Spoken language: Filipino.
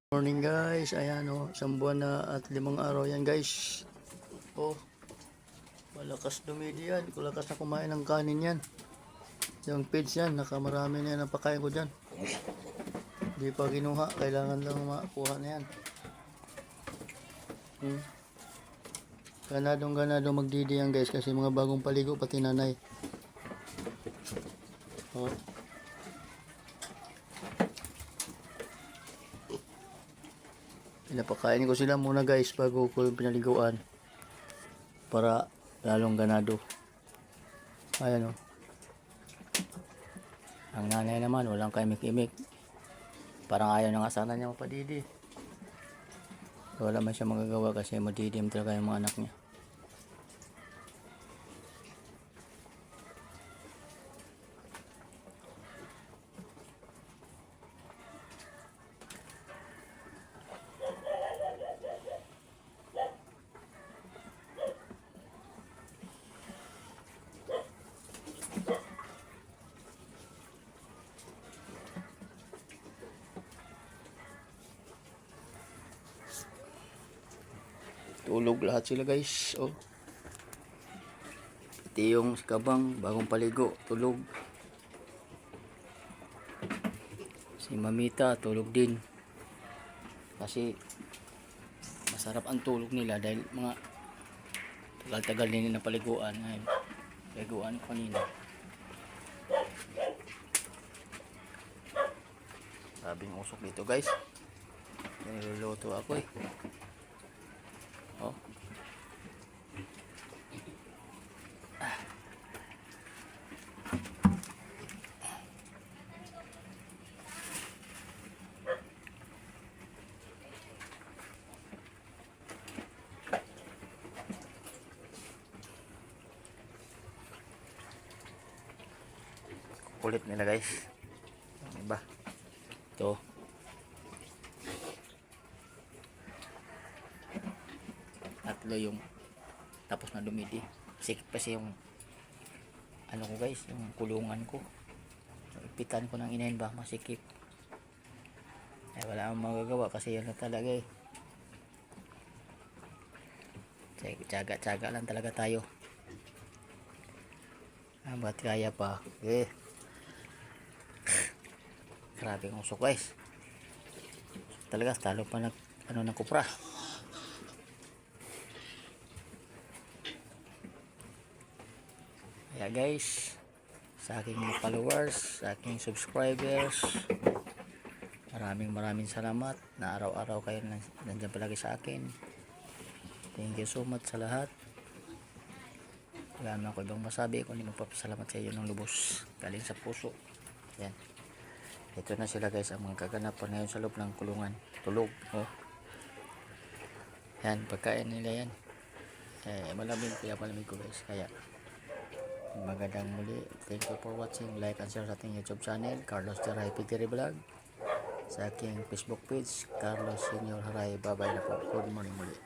Morning guys, ayan o, isang buwan na at 5 araw yan guys. Oh, malakas dumidi yan, kulakas na kumain ng kanin yan. Yung feeds yan, nakamarami na yan ang pakain ko dyan. Di pa kinuha, kailangan lang makuha na yan. Ganadong magdidi yan guys, kasi mga bagong paligo pati nanay. Oh. Pinapakain ko sila muna guys bago ko yung pinaliguan para lalong ganado. Ayan o. Ang nanay naman walang kaimik-imik, parang ayaw na nga sana niya mapadidi. Wala man siya magagawa kasi madidim talaga yung mga anak niya. Tulog lahat sila guys. Oh. Iti yung kabang bagong paligo, tulog. Si Mamita tulog din. Kasi masarap ang tulog nila dahil mga tagal-tagal din na paliguan. Ay, paliguan ko kanina. Sabing usok dito guys. Niluluto ako eh. Oh. Kulit nila guys. Iba. Ito. Tatlo yung tapos na dumidi. Sikip kasi yung ano ko guys, yung kulungan ko. So, ipitan ko ng inahin ba masikip. Eh wala akong magagawa kasi yan na talaga eh. Tsaga-tsaga lang talaga tayo. Ba't kaya pa? Eh. Grabe ang usok guys. Talaga talo pa nag ano ng kupra. Kaya guys, sa aking followers, sa aking subscribers, maraming salamat na araw-araw kayo nandiyan palagi sa akin. Thank you so much sa lahat. Wala na ako ibang masabi kundi magpapasalamat sa iyo ng lubos galing sa puso. Yan. Ito na sila guys, ang mga kaganapan ngayon sa loob ng kulungan. Tulog. Oh. Yan, pagkain nila yan. Malamig, kaya malamig ko guys. Kaya magandang muli. Thank you for watching. Like and share sa ating YouTube channel, Carlos Haray Pigiri Vlog. Sa aking Facebook page, Carlos Senior Haray. Bye bye na po. Good morning muli.